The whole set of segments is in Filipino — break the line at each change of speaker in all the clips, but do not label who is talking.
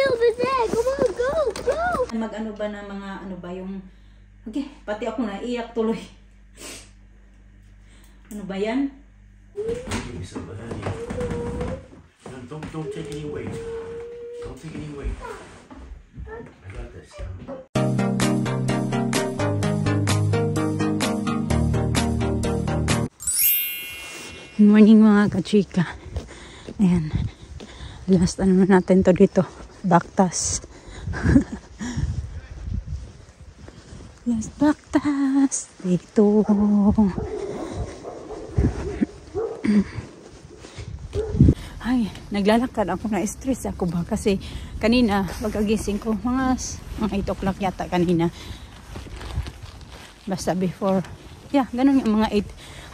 over there. Come on, go, go.
Mag-ano ba na mga ano ba yung... Okay, pati ako naiyak tuloy. Ano ba yan?
Give me some honey. No, don't take any weight. Don't take any weight. I got this.
Good morning mga kachika. Ayan. Last ano natin to dito. Baktas. Last baktas. Dito. Ay, naglalakad ako, na-stress ako ba kasi kanina pagkagising ko mga 8 o'clock yata kanina, basta before, yeah, ganun yung mga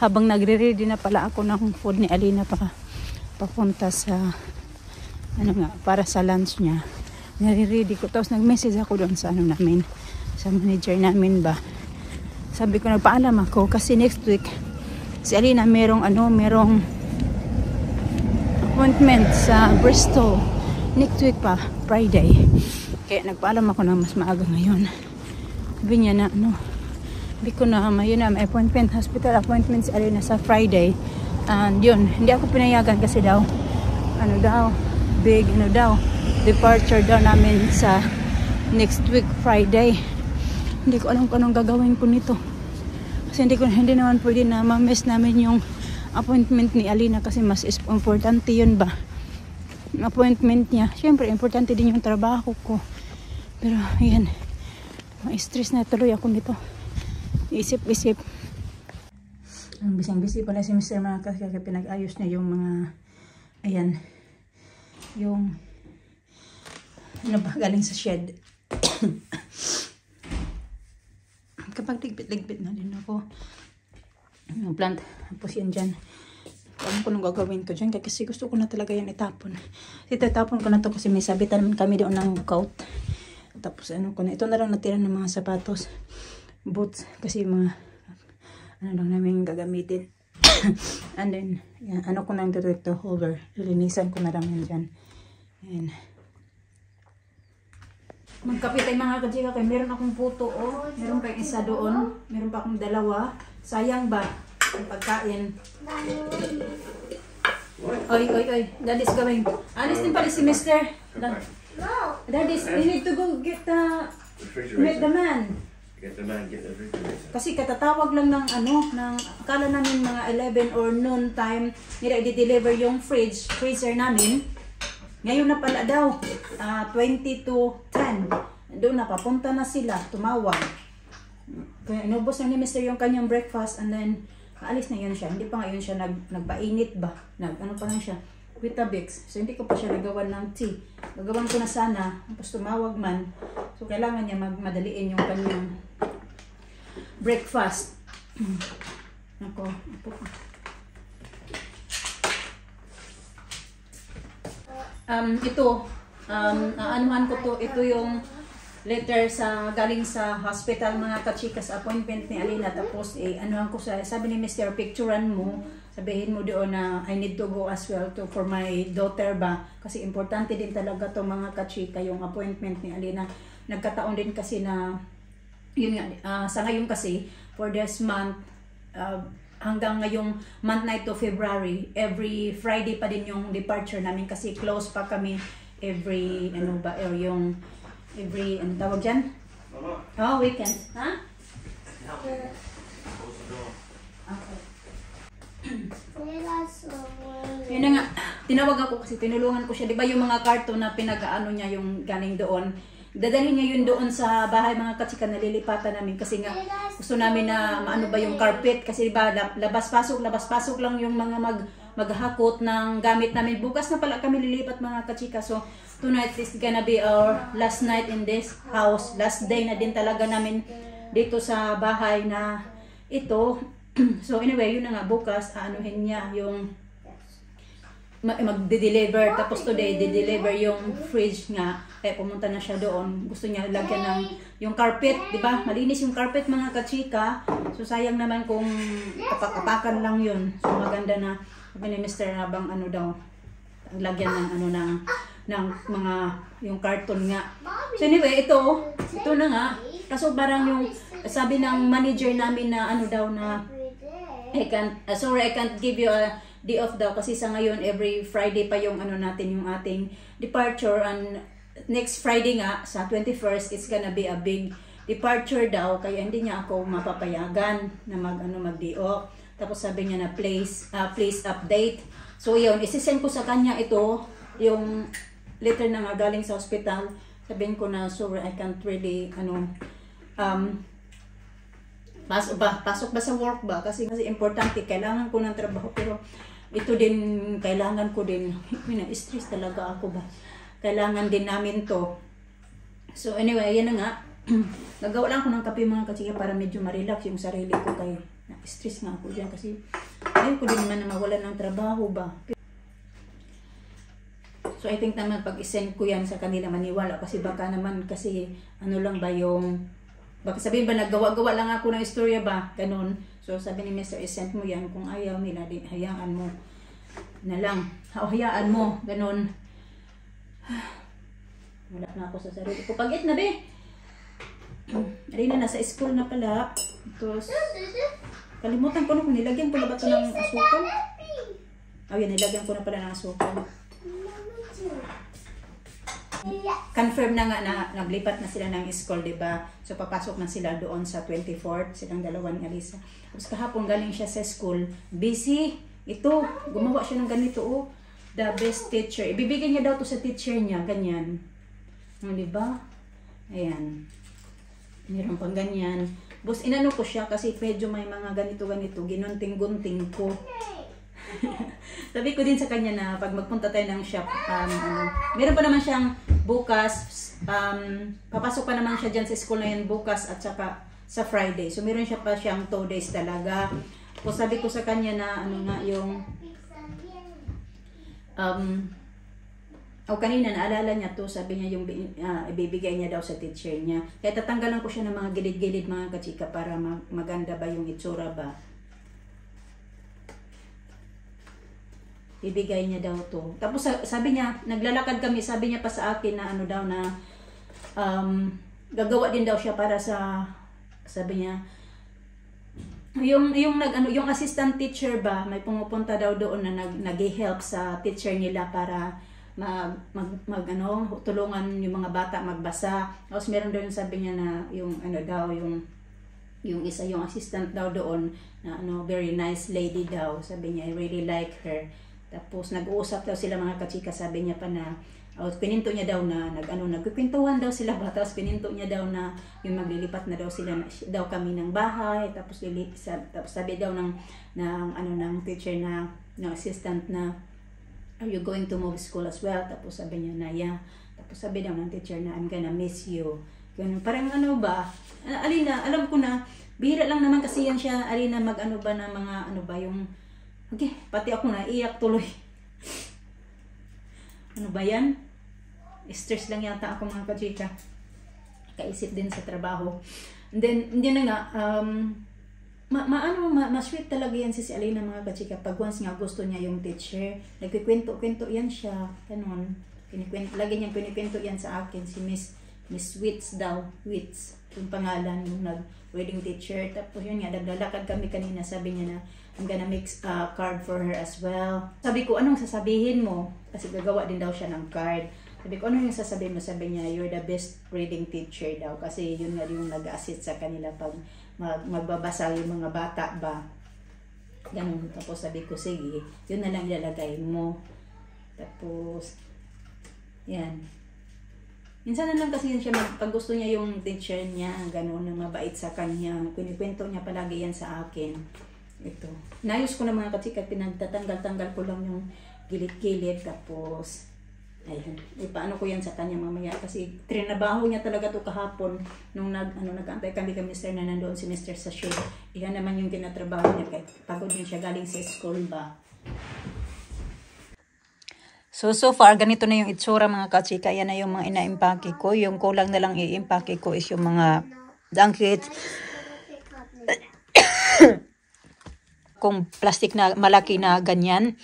8, habang nagre-ready na pala ako ng food ni Alina papunta sa ano nga, para sa lunch niya, nare-ready ko, tapos nag-message ako doon sa ano namin, sa manager namin ba, sabi ko nagpaalam ako kasi next week si Alina merong appointment sa Bristol next week pa, Friday. Kaya nagpaalam ako na mas maaga ngayon. Sabi niya na sabi ko na may appointment, hospital appointment si Alina sa Friday. And yun, hindi ako pinayagan kasi daw big departure daw namin sa next week Friday. Hindi ko alam kung anong gagawin ko nito. Kasi hindi naman pwede na ma-miss namin yung appointment ni Alina kasi mas importante yun ba, yung appointment niya. Siyempre importante din yung trabaho ko, pero ayan, ma-stress na tuloy ako nito, isip ang bising-busy pala si Mr. Marcos kaya pinag-ayos niya yung mga ayan, yung ano ba, galing sa shed. Kapag ligpit na din ako yung plant, tapos yan dyan. Alam ko nung gagawin ko dyan kasi gusto ko na talaga yan itapon. Itatapon ko na to kasi may sabitan kami doon ng coat. Tapos ano ko na, ito na lang natira ng mga sapatos, boots, kasi mga ano lang namin gagamitin. And then yan, ano ko na yung director holder, lilinisan ko na lang yan dyan. Ayan. Magkapit tayo mga kajika kay meron akong puto, meron pa isa doon, meron pa akong dalawa. Sayang ba ang pagkain? Oy, Daddy's going. Alis din pala si Mr. Daddy's, we need to go get the man.
Get the man, get the refrigerator.
Kasi katatawag lang ng akala namin mga 11 or noon time nila i-deliver yung freezer namin. Ngayon na pala daw, 20 to 10. Doon na, papunta na sila, tumawag. Kaya inubos na ni Mr. yung kanyang breakfast and then aalis na yun siya. Hindi pa ngayon siya nagpainit ba? Ano pa lang siya? Weetabix. So hindi ko pa siya nagawan ng tea. Nagawan ko na sana. Tapos tumawag man. So kailangan niya madaliin yung kanyang breakfast. Ako. Anuhan ko to. Ito yung letter galing sa hospital mga kachikas, appointment ni Alina. Tapos anuhan ko sabi ni Mr. picturean mo, sabihin mo doon na I need to go as well for my daughter ba, kasi importante din talaga to mga kachika yung appointment ni Alina. Nagkataon din kasi na yun sa ngayon kasi for this month hanggang ngayong month na ito, February, every Friday pa din yung departure namin kasi close pa kami every every tawag dyan? Weekend. Ha? Okay. Yun na nga, tinawag ako kasi tinulungan ko siya. Di ba yung mga karton na pinag-ano niya yung galing doon? Dadalhin niya yun doon sa bahay mga katsika, nalilipatan namin kasi nga gusto namin na maano ba yung carpet kasi di ba labas-pasok lang yung mga maghakot ng gamit namin. Bukas na pala kami lilipat mga katsika. So tonight is gonna be our last night in this house. Last day na din talaga namin dito sa bahay na ito. So anyway, yun na nga, bukas aanuhin niya yung magde-deliver. Tapos today, de-deliver yung fridge nga. Kaya pumunta na siya doon. Gusto niya lagyan ng yung carpet, di ba? Malinis yung carpet mga kachika. So sayang naman kung kapak-kapakan lang yun. So maganda na, sabi ni Mr. Habang ano daw, lagyan ng ng mga yung cartoon nga. So anyway, ito na nga. Kaso parang yung sabi ng manager namin na ano daw na I can't give you a day off daw kasi sa ngayon every Friday pa yung ano natin yung ating departure, and next Friday nga sa 21st it's gonna be a big departure daw, kaya hindi niya ako mapapayagan na mag-day off. Tapos sabi niya na please update. So yun, isisend ko sa kanya ito yung letter na nga galing sa hospital. Sabihin ko na sorry, I can't really pasok ba sa work ba? Kasi importante, kailangan ko ng trabaho. Pero ito din, kailangan ko din. Na-stress talaga ako ba? Kailangan din namin to. So anyway, yan na nga. Nagawa lang ako ng kape mga kachika para medyo ma-relax yung sarili ko. Kaya na-stress nga ako dyan. Kasi ayaw ko din naman na mawala ng trabaho ba? So I think naman pag isend ko yan sa kanila maniwala. Kasi baka naman kasi ano lang ba yung baka sabihin ba naggawa-gawa lang ako ng istorya ba? Ganun. So sabi ni Mr. isend mo yan. Kung ayaw nila, hayaan mo na lang. Hayaan mo. Ganun. Wala na ako sa sarili ko. Pag-it na be. Arina, nasa school na pala. Tapos, kalimutan ko na kung nilagyan ko na ba ito ng asukal? Yan, nilagyan ko na pala ng asukal. Confirm na nga na naglipat na sila ng school, diba? So papasok na sila doon sa 24th, silang dalawa ni Alisa. Tapos kahapon galing siya sa school, busy. Ito, gumawa siya ng ganito, oh. The best teacher. Ibibigay niya daw to sa teacher niya, ganyan. Diba? Ayan. Meron pang ganyan. Bus, inano ko siya kasi medyo may mga ganito-ganito, ginunting-gunting ko. Sabi ko din sa kanya na pag magpunta tayo ng shop, meron pa naman siyang bukas, papasok pa naman siya dyan sa school na yun bukas at saka sa Friday. So meron siya pa siyang 2 days talaga. So sabi ko sa kanya na ano nga yung kanina naalala niya to, sabi niya yung ibibigay niya daw sa teacher niya. Kaya tatanggalan ko siya ng mga gilid-gilid mga kachika para maganda ba yung itsura ba. Ibigay niya daw to. Tapos sabi niya, naglalakad kami, sabi niya pa sa akin na ano daw na gagawa din daw siya para sa, sabi niya, yung assistant teacher ba, may pumupunta daw doon na nag-help sa teacher nila para tulungan yung mga bata magbasa. Tapos meron doon sabi niya na yung ano daw, yung isa yung assistant daw doon na very nice lady daw. Sabi niya, I really like her. Tapos nag-uusap daw sila mga kachika, sabi niya pa na pininto niya daw na nagkukwentuhan daw sila ba, tapos pininto niya daw na yung maglilipat na daw sila daw kami ng bahay, tapos sabi daw ng teacher na ng assistant na are you going to move school as well? Tapos sabi niya na yeah. Tapos sabi daw ng teacher na I'm gonna miss you. Ganun, parang Alina, alam ko na bihira lang naman kasi yan siya, Alina, ba na mga yung okay, pati ako naiyak tuloy. Ano ba yan? Stress lang yata ako mga kachika. Kaisip din sa trabaho. And then, hindi na nga, ma-sweet talaga yan si Alina mga kachika. Pag once nga gusto niya yung teacher, nagkikwento-kwento yan siya. Ganun. Lagi niyang kinikwento yan sa akin. Si Miss Wits daw. Wits. Yung pangalan, yung wedding teacher. Tapos yun nga, naglalakad kami kanina. Sabi niya na, I'm gonna make a card for her as well. Sabi ko, anong sasabihin mo? Kasi gagawa din daw siya ng card. Sabi ko, ano yung sasabihin mo? Sabi niya, you're the best reading teacher daw. Kasi yun nga yung nag-assist sa kanila pag magbabasa yung mga bata ba. Ganun. Tapos sabi ko, sige, yun na lang ilalagay mo. Tapos, yan. Minsan na lang kasi yun siya, pag gusto niya yung teacher niya, ganun, na mabait sa kanya. Kunikwento niya palagi yan sa akin. Ito. Nayos ko na mga kachika, pinagtatanggal-tanggal ko lang yung gilid-gilid. Tapos, ayun. Ipaano ko yan sa kanya mamaya. Kasi trinabaho niya talaga to kahapon. Nung nag-antay kami Mr. na nandoon si Mr. sa show. Iyan naman yung tinatrabaho niya. Kahit pagod din siya galing sa school ba. So far, ganito na yung itsura mga kachika. Yan na yung mga ina-impake ko. Yung kulang na lang i-impake ko is yung mga blankets. Kung plastic na malaki na ganyan.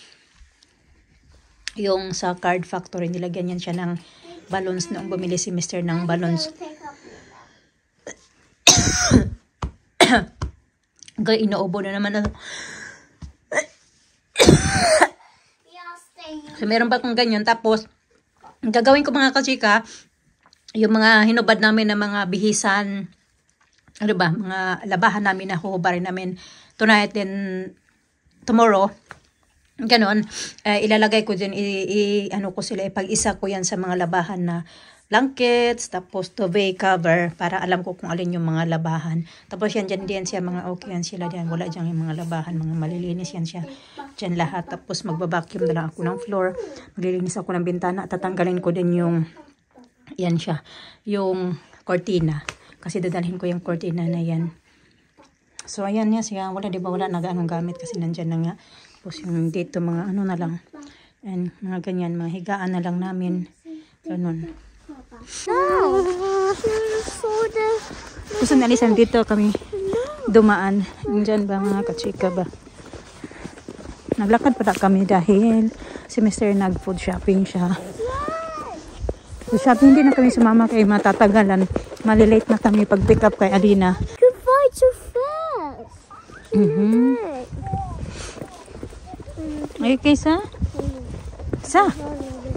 yung sa Card Factory, nilagyan yan siya ng balloons noong bumili si Mr. ng balloons. Gaya, inuubo na naman. So, meron pa akong ganyan. Tapos, gagawin ko mga kachika, yung mga hinubad namin na mga bihisan, ano ba, mga labahan namin na huhubarin namin tonight, then tomorrow, ganon, ilalagay ko din, ano ko sila, ipag-isa ko yan sa mga labahan na blankets, tapos duvet cover, para alam ko kung alin yung mga labahan. Tapos yan, dyan din siya, mga okay yan sila dyan, wala dyan yung mga labahan, mga malilinis yan siya, dyan lahat. Tapos magbabacuum na lang ako ng floor, maglilinis ako ng bintana, tatanggalin ko din yung, yan siya, yung cortina, kasi dadalhin ko yung cortina na yan. So ayan niya siya, wala, diba, wala na ganong gamit kasi nandyan na nga. Tapos yung dito mga ano na lang, and mga ganyan, mga higaan na lang namin, ganun. Gusto nalisan dito kami dumaan. Diyan ba mga kachika ba? Naglakad pala kami dahil si Mr. nag-food shopping siya. Food shopping, hindi na kami sumama kay matatagalan. Malilate na kami pag pick up kay Alina.
Goodbye so fast.
Okay, sa? Sa?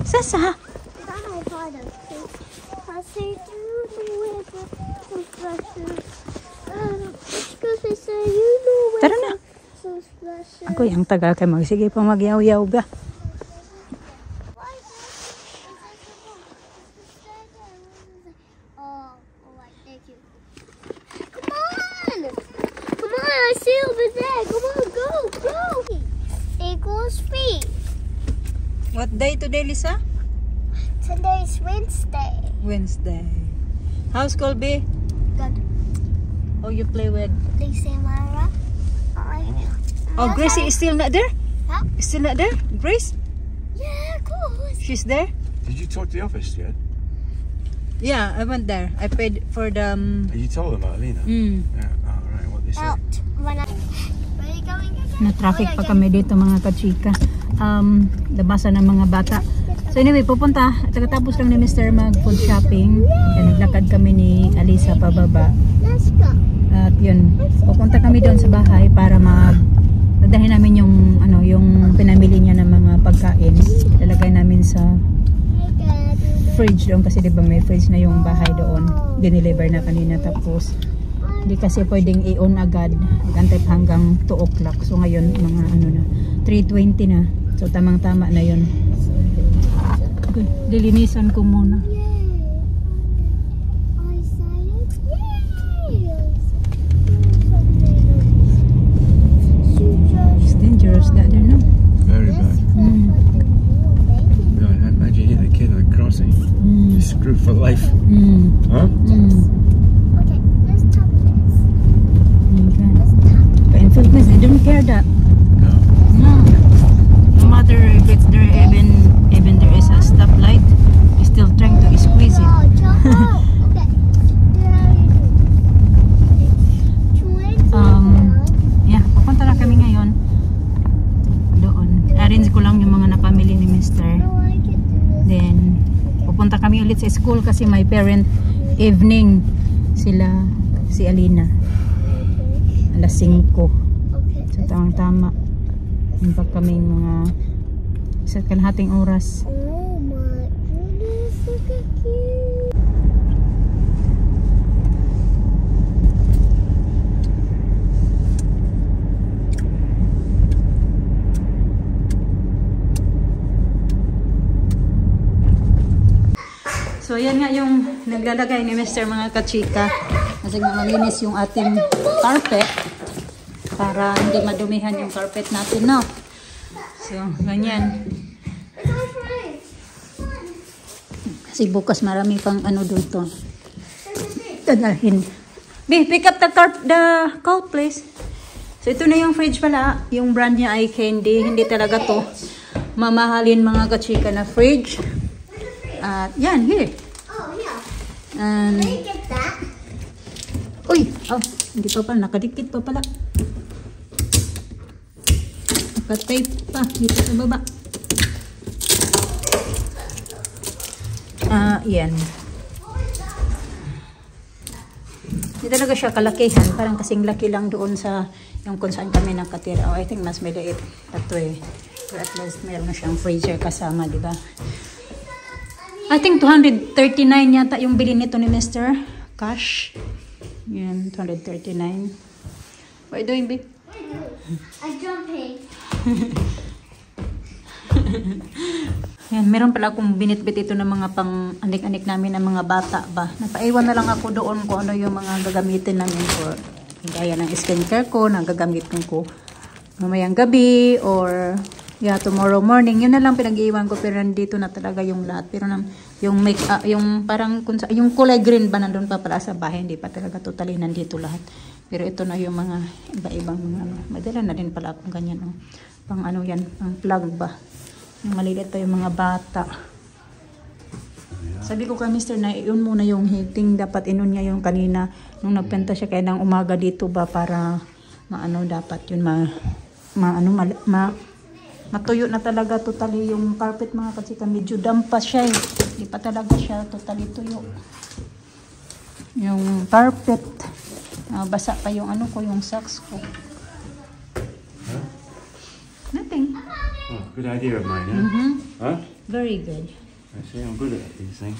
Sa? Tara na. Ako yung tagal kay mag. Sige pa magyaw-yaw ba?
Come on, I see over there. Come on, go. Eagle's feet.
What day today, Lisa?
Today's Wednesday.
Wednesday. How's Colby?
Good.
Oh, you play with?
Lisa and Mara.
Oh, Gracie is still not there?
Huh?
Still not there? Grace?
Yeah, of course.
She's there?
Did you talk to the office yet?
Yeah, I went there. I paid for the...
You told them about Alina? Yeah, alright, what they say?
Out. Where are you going again?
Na-traffic pa kami dito mga kachika. Labasan ng mga bata. So anyway, pupunta. Pagkatapos lang ni Mr. mag-food shopping. Yan, naglakad kami ni Alisa pababa.
Let's go.
At yun, pupunta kami doon sa bahay para dadahin namin yung ano, yung pinamili niya ng mga pagkain. Lalagay namin sa fridge doon kasi 'di ba may fridge na yung bahay doon. Dineliver na kanina, tapos hindi kasi pwedeng i-on agad. Magantay pa hanggang 2 o'clock. So ngayon mga ano na 3:20 na. So tamang-tama na yun. Okay, dilinisan ko muna. Dangerous that there, no?
Very bad. God, imagine hitting a kid at a crossing. You're screwed for life. Huh?
Okay, let's tap this.
Okay.
Let's tap.
But in Philippines, they don't care that.
No.
No. No matter if it's there, even there is a stoplight, you're still trying to squeeze it.
Oh, jump out. Okay.
Yeah, pupunta na kami ngayon doon. Arrange ko lang yung mga napamili ni Mr. Then, pupunta kami ulit sa school kasi may parent evening sila, si Alina. Alas 5. So, tamang-tama. Yung pa kaming mga sa kalahating oras.
Oh my goodness, look at you.
So, yan nga yung naglalagay ni Mr. mga kachika. Kasi nga malinis yung ating carpet para hindi madumihan yung carpet natin, no? So, ganyan. Kasi bukas marami pang ano dito. Dadalhin. Be, pick up the coat, please. So, ito na yung fridge pala. Yung brand niya ay Candy. Hindi talaga to mamahalin mga kachika na fridge. At yan, here.
Oh, yeah.
And,
Can you get that?
uy, oh, hindi pa pala. Nakadikit pa pala. Nakatape pa dito sa baba. Yan. Hindi talaga siya kalakihan. Parang kasing laki lang doon sa yung kung saan kami nakatira. I think mas maliit ito eh. Pero at least meron na siyang freezer kasama, di ba? I think 239 yata yung bili nito ni Mr. Cash. Yan, 239. What are you doing, babe?
I'm jumping.
Yan, meron pala akong binitbit ito ng mga pang anik-anik namin ng mga bata ba. Napaiwan na lang ako doon kung ano yung mga gagamitin namin for gaya ng skincare ko na gagamitin ko mamayang gabi or tomorrow morning. Yun na lang pinag-iwan ko pero nandito na talaga yung lahat. Pero yung make-up, yung parang yung kulay green ba nandun pa pala sa bahay, hindi pa talaga totally nandito lahat. Pero ito na yung mga iba-ibang mga ano. Madala na din pala akong ganyan. Oh. Pang ano yan, pang plug ba. Yung malilit pa yung mga bata. Sabi ko kay Mr. na yun muna yung heating. Dapat inon niya yung kanina. Nung nagpenta siya kaya ng umaga dito ba para maano dapat yun matuyo na talaga totally yung carpet mga kachika. Medyo dampa siya eh. Hindi pa talaga siya totally tuyo. Yung carpet. Basa pa yung ano ko, yung socks ko.
Huh?
Nothing.
Oh, good idea of mine, huh? Huh?
Very good.
I see, I'm good at these things.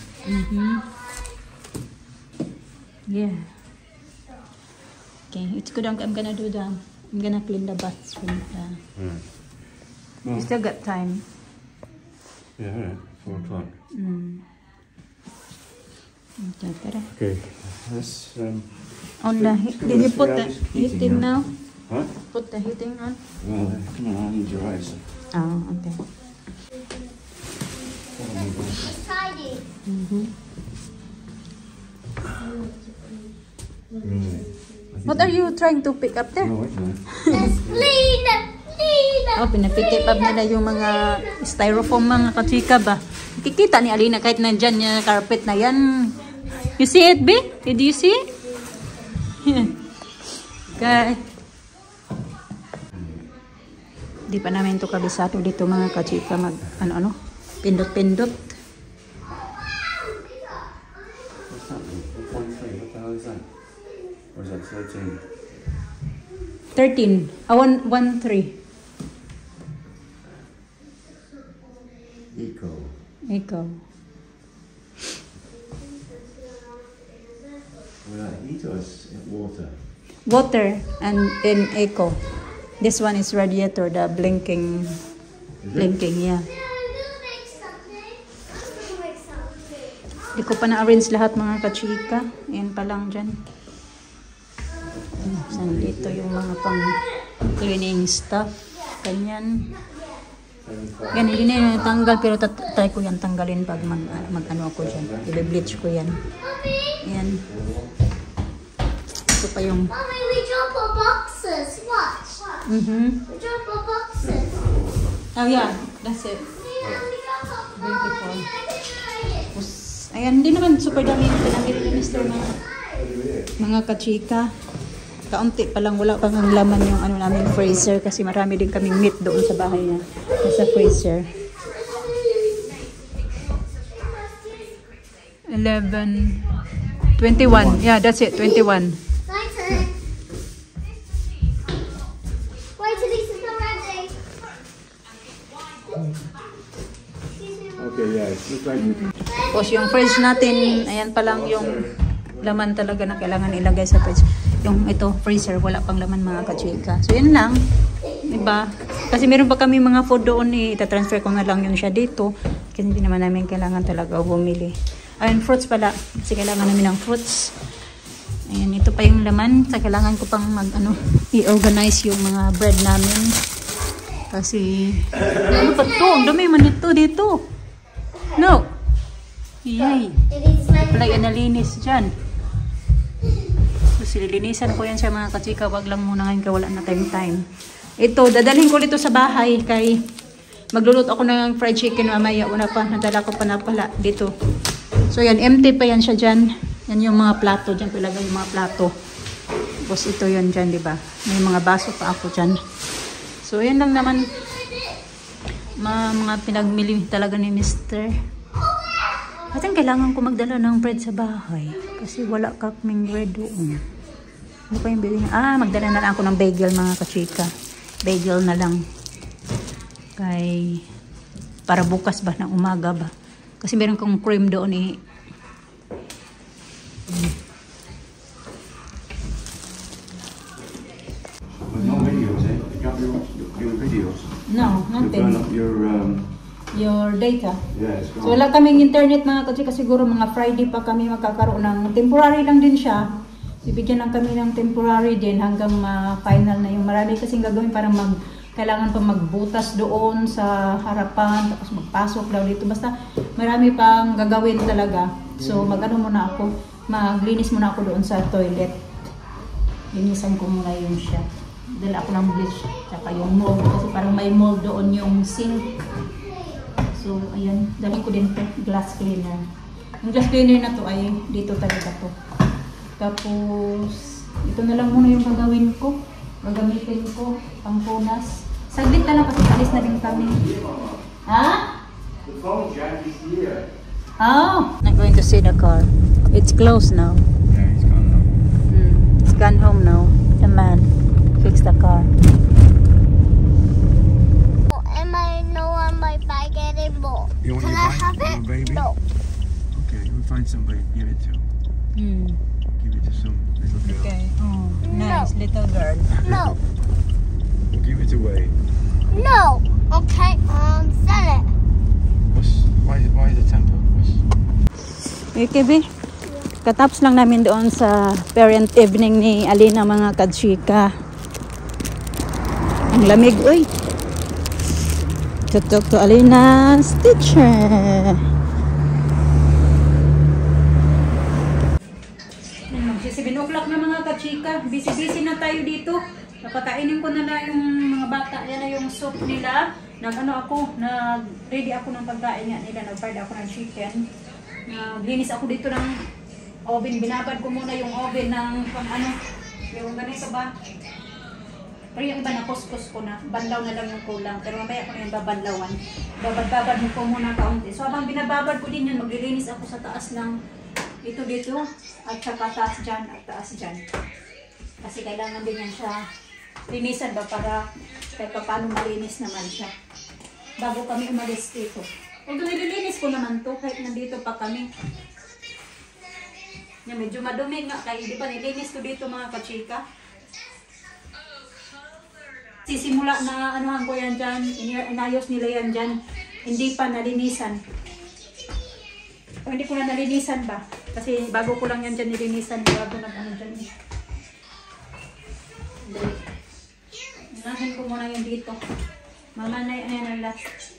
Yeah. Okay, it's good. I'm gonna do that. I'm gonna clean the bathroom.
Well,
You still got time.
yeah, all right. 4 o'clock.
Okay, tara.
Okay, let's,
On the did you put the heating now?
Huh?
Put the heating on.
Well, come on, I need your eyes.
Oh, okay.
Tidy.
What are you trying to pick up there?
No, wait a minute.
Let's clean.
Oh, pinapick up nila yung mga styrofoam mga kachika ba. Kikita ni Alina kahit nandyan yung carpet na yan. You see it, B? Did you see it? Okay. Di pa namin ito kabisado dito mga kachika mag ano pindot-pindot.
What's that? 1.3, what the hell is that? Or is that 13?
13. 113.
Eco.
Ikaw.
Well, heat or water?
Water and in eco. This one is radiator, the blinking. Yeah. Hindi ko pa na-arrange lahat mga kachika. Ayan pa lang dyan. Nandito yung mga pang cleaning stuff. Ganyan. Yan, hindi na yung tanggal pero try ko yan tanggalin pag mag-ano ako dyan. I-bleach ko yan. Yan. Ito pa yung...
Mommy, we drop our boxes. Watch. We drop our boxes.
Oh yeah, that's it.
Yeah, we drop our
Beautiful.
boxes.
Ayan, hindi naman super dami yung pinamili ni Mr. Mga kachika. Kaunti pa lang, wala pang ang laman yung ano namin freezer kasi marami din kaming meat doon sa bahay niya. Sa freezer. 11, 21. Yeah, that's it, 21.
My turn. Wait till this is not ready.
Okay, yeah, it looks like...
Tapos yung fridge natin, ayan pa lang yung laman talaga na kailangan ilagay sa fridge. Yung ito, freezer, wala pang laman mga kachika. So, yun lang. Diba? Kasi meron pa kami mga food doon eh. Ita-transfer ko na lang yun siya dito. Kasi hindi naman namin kailangan talaga bumili. Ayun, fruits pala. Kasi kailangan namin ng fruits. Ayan, ito pa yung laman. Sa kailangan ko pang i-organize yung mga bread namin. Kasi, ano pa ito? Ang dami man ito dito. No. Yay. Wala yan nalinis dyan. Sililinisan ko yan sa mga kachika. Wag lang muna ngayon wala na time. Ito, dadalhin ko dito sa bahay kay magluluto ako ng fried chicken mamaya. Una pa, nadala ko pa na pala dito. So yan, empty pa yan siya dyan. Yan yung mga plato. Dyan ko ilagay yung mga plato. Tapos ito yun dyan, diba? May mga baso pa ako dyan. So yan lang naman mga pinagmili talaga ni Mr. At ang kailangan ko magdala ng bread sa bahay. Kasi wala kaming bread doon. Ano pa yung bilhin? Magdala na lang ako ng bagel mga kachika. Bagel na lang. Para bukas ba, ng umaga ba. Kasi meron kong cream doon eh.
No videos, eh? You got your videos.
No,
You've
nothing.
got
Your data.
yeah, it's
So
gone.
wala kaming internet mga kachika. Siguro mga Friday pa kami magkakaroon ng temporary lang din siya. Ibigyan lang kami ng temporary din hanggang final na yung marami kasing gagawin para kailangan pa magbutas doon sa harapan, tapos magpasok daw dito. Basta marami pang gagawin talaga. So maglinis muna ako doon sa toilet. Linisan ko muna yung siya. Dala ako ng bleach, tsaka yung mold. Kasi parang may mold doon yung sink. So ayan, dali ko din to, glass cleaner. Yung glass cleaner na to ay dito talaga to. Tapos, ito na lang muna yung gagawin ko. Gagamitin ko, pangpunas. Saglit na lang kasi alis na din kami. Ha?
The phone jack is here.
Oh! I'm going to see the car. It's closed now.
Yeah, it's gone now.
It's gone home now. The man fixed the car.
Am I no on my bike anymore?
You want
Can
your
I
bike?
have
You
it?
want a baby?
No.
Okay, we'll find somebody to give it to. Give it to some little girl.
Okay. Oh, nice little girl.
No.
Give it away.
No. Okay. Sell it.
Why the temper?
Okay, B. Katapos lang namin doon sa parent evening ni Alina mga kachika. Ang lamig, uy. To talk to Alina's teacher. Magsi 7 o'clock na mga kachika. Busy-busy na tayo dito. Napakainin ko na yung mga bata. Yan na yung soup nila. Ready ako ng pagkain nga nila. Nag-fried ako ng chicken. Naglinis ako dito ng oven. Binabad ko muna yung oven ng yung ganito ba? Pero yung iba na kuskus ko na. Banlaw na lang yung kulang. Pero mamaya ko na yung babanlawan. Babad ko muna kaunti. So habang binababad ko din yan, maglilinis ako sa taas ng ito dito. At saka taas dyan at taas dyan. Kasi kailangan din yan siya linisan ba para kahit paano malinis naman siya. Bago kami umalis dito. Although nililinis ko naman to kahit nandito pa kami. Yan, medyo madumi nga kaya di ba nilinis ko dito mga kachika. Sisimula na anuhan ko yan dyan, inayos nila yan dyan. Hindi pa nalinisan. O hindi ko na nalinisan ba? Kasi bago ko lang yan dyan nilinisan. Bago nag-ano dyan. Unahin ko muna yung dito. Mama na yan ang last.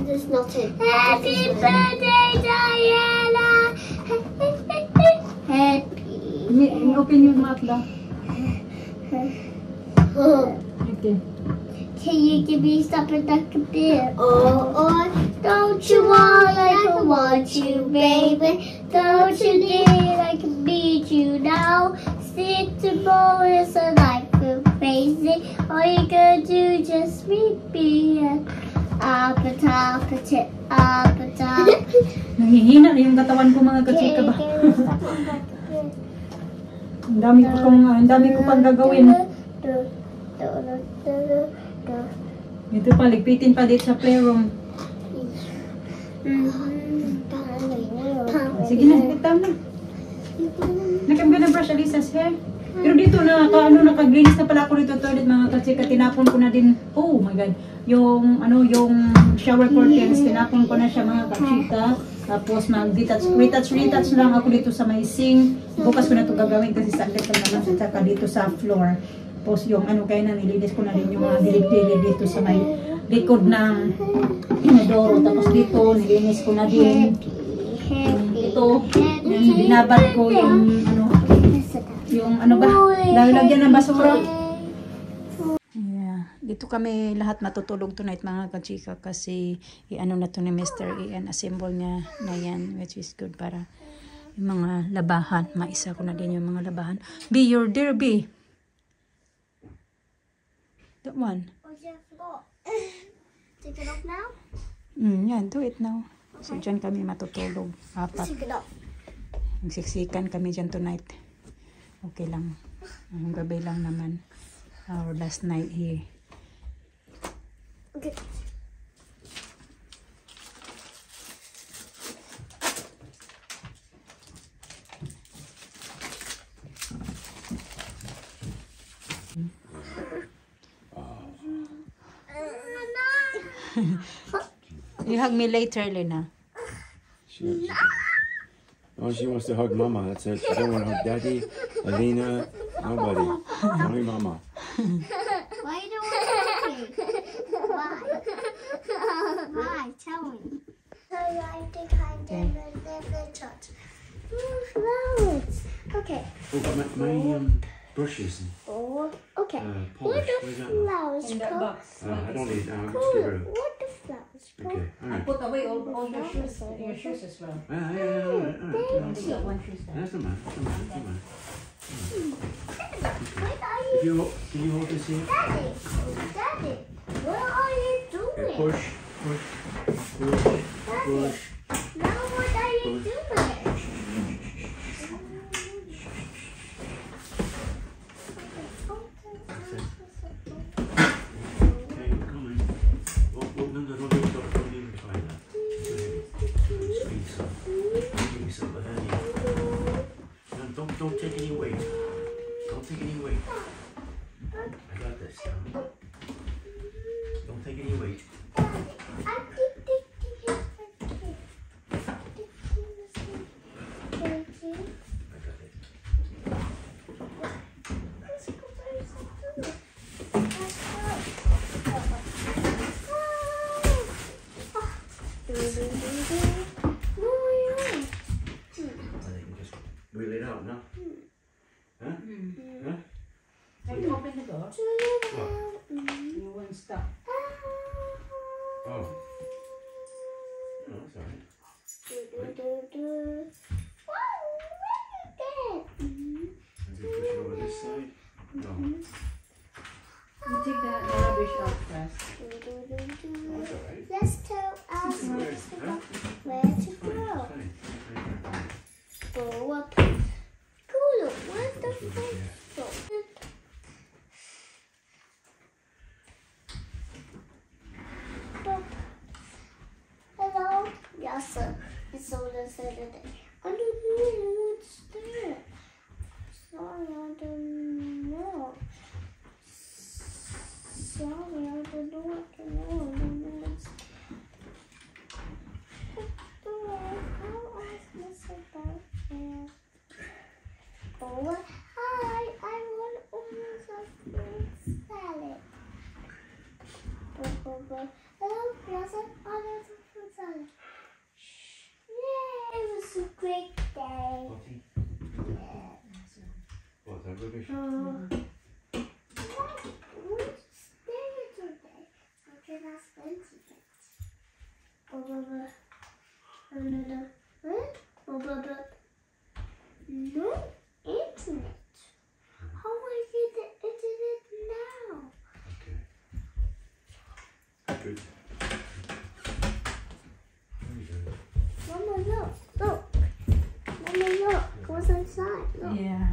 There's not it. Happy birthday, Diana! Happy.
Open yung mouth lang. Okay.
Can you give me something that could be? Oh, don't you want like I want you, baby? Don't you need I can beat you now? Sit the boys and I feel crazy. All you gotta do just meet me and up and top and tip, up and top.
Nangihina na yung katawan ko mga kachika ba? Ang dami ko pang gagawin. Ito pa, ligpitin pa dito sa playroom. Sige na, bitam na. Nakambyo na brush Alisa's hair. Pero dito nakaglinis na pala ako dito toilet mga kachika. Tinapon ko na din, oh my god, yung shower curtains, tinapon ko na siya mga kachika. Tapos retouch lang ako dito sa may sink. Bukas ko na ito gagawin kasi saglit lang naman siya, tsaka dito sa floor. Tapos yung kaya na nilinis ko na din yung mga dilig-dilig dito sa may likod ng inodoro. Tapos dito nilinis ko na din ito, binabad ko yung lalagyan ng basura. Yeah, Dito kami lahat matutulog tonight mga kachika kasi i-ano na to ni Mr. Ian, assemble niya na yan, which is good para yung mga labahan. Maisa ko na din yung mga labahan. Be your dear, be. That one.
Take it off now?
Yan, do it now. So dyan kami matutulog. Apat.
Take it off.
Magsiksikan kami dyan tonight. Okay lang. Ang gabi lang naman. Our last night here.
Okay.
You hug me later, Lena.
Oh, she wants to hug Mama. That's it. She don't want to hug Daddy, Alina, nobody. Only Mama.
Why you don't want to hug me? Why? Why? Tell me. I think I never touch. Flowers. Okay.
Oh, my brushes.
Oh, okay.
Polish.
What the
Where's that?
flowers
In that
go?
box.
I don't need. I'll just give her.
What the flowers go?
Okay. All right.
Put away all your shoes as well.
Yeah. All right.
Only got one shoes there.
That's the man. That's the man.
What are you,
Can you hold this here?
Daddy? Daddy, what are you
Okay,
doing?
push.
Now what are you doing?
Okay, I'm coming. Oh, no, don't even try that. Squeeze some. Give me some behind you. No, don't take any weight. Don't take any weight. I got this. Don't take any weight. I got it. I think we just wheel it out now. Huh? Huh?
Can you open the door? You won't stop.
Oh. No, that's alright. As you push it over this side. No.
You take the rubbish out first.
That's alright.
Let's tell us where to go.
Fine.
Go up. Cool. Where's the first go? Hello? Yes, sir. It's on the Saturday. I don't know what's there. Sorry, I don't know. Sorry, I don't know what to know. I don't know what's How is this about there? Oh, hi. I want almost a fruit salad. Hello, yes, I want a fruit salad. Yay, it was a great day.
Potty. What, that rubbish?
What's there today? Okay, that's fancy. No internet. How will I get the internet now?
Okay. Good. Very good.
Mama, look. Look. Mama, look. What's inside? Look.
Yeah.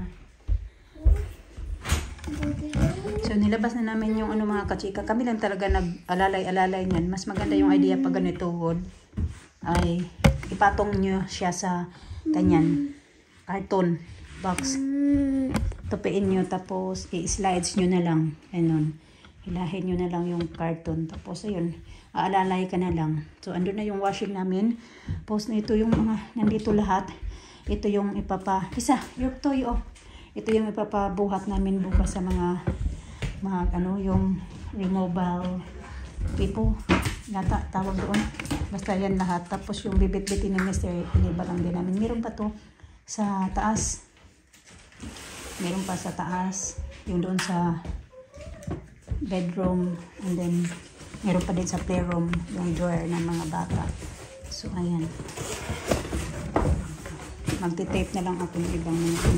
So nilabas na namin yung ano mga kachika. Kami lang talaga nag-alalay-alalay niyan. Mas maganda yung idea pag ganito wood ay ipatong nyo siya sa kanyan carton box. Tupiin nyo tapos i-slides nyo na lang. Ganun. Hilahin nyo na lang yung carton. Tapos ayun, aalalay ka na lang. So andun na yung washing namin. Tapos na ito yung mga nandito lahat. Ito yung isa, your toy oh. Ito yung ipapabuhat namin bukas sa mga ano, yung removable pipo. Nata, tawag doon. Basta yan lahat. Tapos yung bibit-bitin ni Mr. Iniba lang din namin. Meron pa to sa taas. Meron pa sa taas. Yung doon sa bedroom, and then meron pa din sa playroom yung drawer ng mga bata. So, ayan. Magti-tape na lang ako ng ibang mga